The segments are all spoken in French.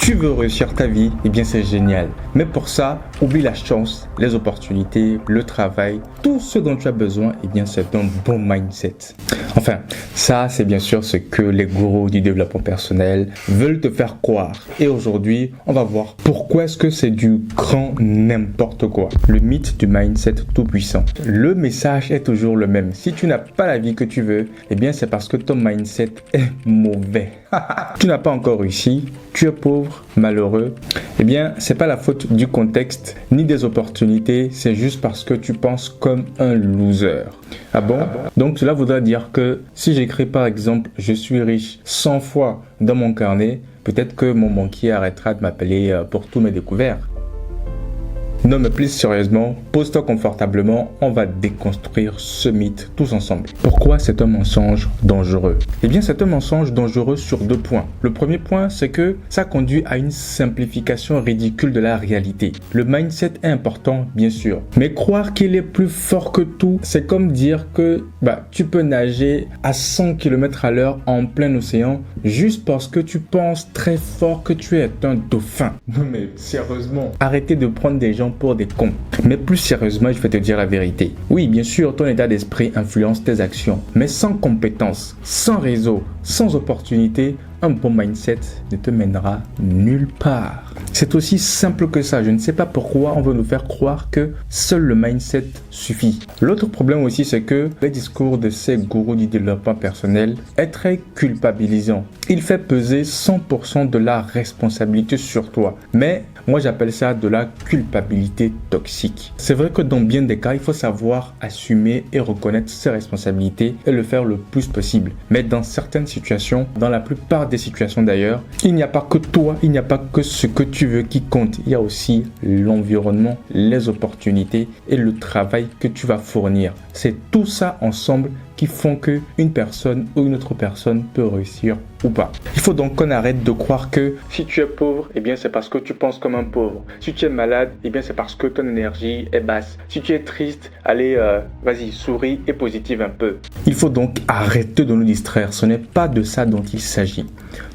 Tu veux réussir ta vie? Eh bien c'est génial. Mais pour ça, oublie la chance, les opportunités, le travail, tout ce dont tu as besoin, eh bien c'est un bon mindset. Enfin, ça c'est bien sûr ce que les gourous du développement personnel veulent te faire croire. Et aujourd'hui, on va voir pourquoi est-ce que c'est du grand n'importe quoi. Le mythe du mindset tout puissant. Le message est toujours le même. Si tu n'as pas la vie que tu veux, eh bien c'est parce que ton mindset est mauvais. Tu n'as pas encore réussi, tu es pauvre, malheureux, eh bien, c'est pas la faute du contexte ni des opportunités, c'est juste parce que tu penses comme un loser. Ah bon? Donc cela voudrait dire que si j'écris par exemple je suis riche 100 fois dans mon carnet, peut-être que mon banquier arrêtera de m'appeler pour tous mes découvertes. Non mais plus sérieusement, pose-toi confortablement, on va déconstruire ce mythe tous ensemble. Pourquoi c'est un mensonge dangereux? Eh bien c'est un mensonge dangereux sur deux points. Le premier point, c'est que ça conduit à une simplification ridicule de la réalité. Le mindset est important, bien sûr, mais croire qu'il est plus fort que tout, c'est comme dire que tu peux nager à 100 km/h en plein océan juste parce que tu penses très fort que tu es un dauphin. Non mais sérieusement, arrêtez de prendre des gens pour des cons. Mais plus sérieusement, je vais te dire la vérité. Oui, bien sûr, ton état d'esprit influence tes actions, mais sans compétences, sans réseau, sans opportunité, un bon mindset ne te mènera nulle part. C'est aussi simple que ça. Je ne sais pas pourquoi on veut nous faire croire que seul le mindset suffit. L'autre problème aussi, c'est que le discours de ces gourous du développement personnel est très culpabilisant. Il fait peser 100% de la responsabilité sur toi. Mais moi, j'appelle ça de la culpabilité toxique. C'est vrai que dans bien des cas, il faut savoir assumer et reconnaître ses responsabilités et le faire le plus possible. Mais dans certaines situations, dans la plupart des situations d'ailleurs, il n'y a pas que toi, il n'y a pas que ce que tu veux qui compte. Il y a aussi l'environnement, les opportunités et le travail que tu vas fournir. C'est tout ça ensemble qui font que une personne ou une autre personne peut réussir ou pas. Il faut donc qu'on arrête de croire que si tu es pauvre, eh bien c'est parce que tu penses comme un pauvre. Si tu es malade, eh bien c'est parce que ton énergie est basse. Si tu es triste, allez, vas-y, souris et positive un peu. Il faut donc arrêter de nous distraire. Ce n'est pas de ça dont il s'agit.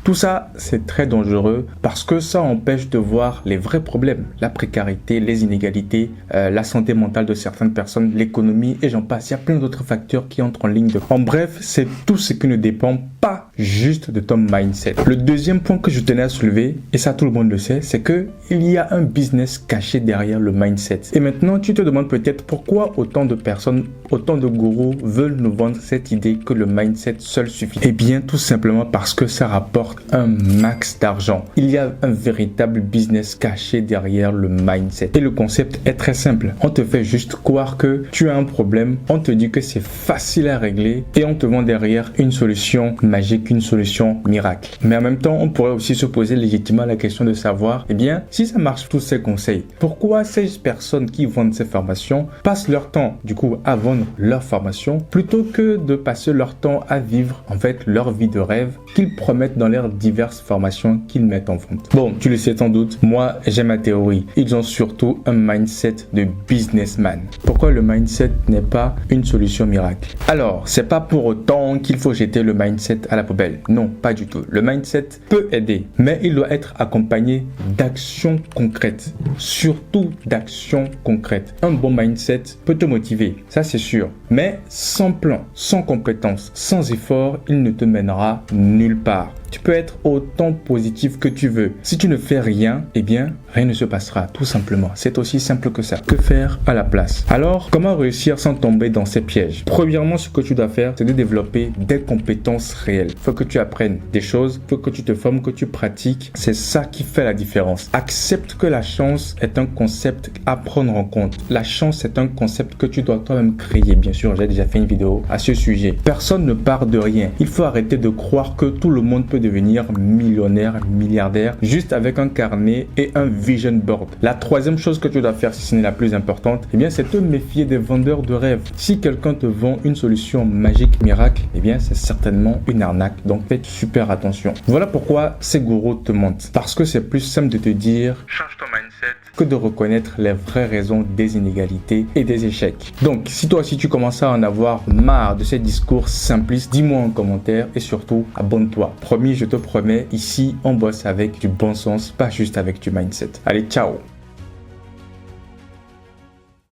Tout ça, c'est très dangereux parce que ça empêche de voir les vrais problèmes. La précarité, les inégalités, la santé mentale de certaines personnes, l'économie et j'en passe. Il y a plein d'autres facteurs qui entrent en ligne de compte. En bref, c'est tout ce qui ne dépend pas juste de ton mindset. Le deuxième point que je tenais à soulever, et ça tout le monde le sait, c'est que il y a un business caché derrière le mindset. Et maintenant, tu te demandes peut-être pourquoi autant de personnes, autant de gourous veulent nous vendre cette idée que le mindset seul suffit. Eh bien, tout simplement parce que ça rapporte un max d'argent. Il y a un véritable business caché derrière le mindset. Et le concept est très simple. On te fait juste croire que tu as un problème, on te dit que c'est facile à régler et on te vend derrière une solution magique, une solution miracle. Mais en même temps, on pourrait aussi se poser légitimement la question de savoir, eh bien, si ça marche tous ces conseils, pourquoi ces personnes qui vendent ces formations passent leur temps, du coup, à vendre leur formation plutôt que de passer leur temps à vivre, en fait, leur vie de rêve qu'ils promettent dans leurs diverses formations qu'ils mettent en vente. Bon, tu le sais sans doute, moi, j'ai ma théorie. Ils ont surtout un mindset de businessman. Pourquoi le mindset n'est pas une solution miracle? Alors, c'est pas pour autant qu'il faut jeter le mindset à la poubelle. Non, pas du tout. Le mindset peut aider, mais il doit être accompagné d'actions concrètes. Surtout d'actions concrètes. Un bon mindset peut te motiver, ça c'est sûr. Mais sans plan, sans compétence, sans effort, il ne te mènera nulle part. Tu peux être autant positif que tu veux. Si tu ne fais rien, eh bien, rien ne se passera, tout simplement. C'est aussi simple que ça. Que faire à la place? Alors, comment réussir sans tomber dans ces pièges? Premièrement, ce que tu dois faire, c'est de développer des compétences réelles. Il faut que tu apprennes des choses, il faut que tu te formes, que tu pratiques. C'est ça qui fait la différence. Accepte que la chance est un concept à prendre en compte. La chance est un concept que tu dois toi-même créer. Bien sûr, j'ai déjà fait une vidéo à ce sujet. Personne ne part de rien. Il faut arrêter de croire que tout le monde peut devenir millionnaire, milliardaire, juste avec un carnet et un vision board. La troisième chose que tu dois faire, si ce n'est la plus importante, eh bien, c'est te méfier des vendeurs de rêves. Si quelqu'un te vend une solution magique, miracle, eh bien, c'est certainement une arnaque. Donc, faites super attention. Voilà pourquoi ces gourous te mentent. Parce que c'est plus simple de te dire, change ton mindset que de reconnaître les vraies raisons des inégalités et des échecs. Donc, si toi aussi tu commences à en avoir marre de ces discours simplistes, dis-moi en commentaire et surtout, abonne-toi. Promis, je te promets, ici, on bosse avec du bon sens, pas juste avec du mindset. Allez, ciao!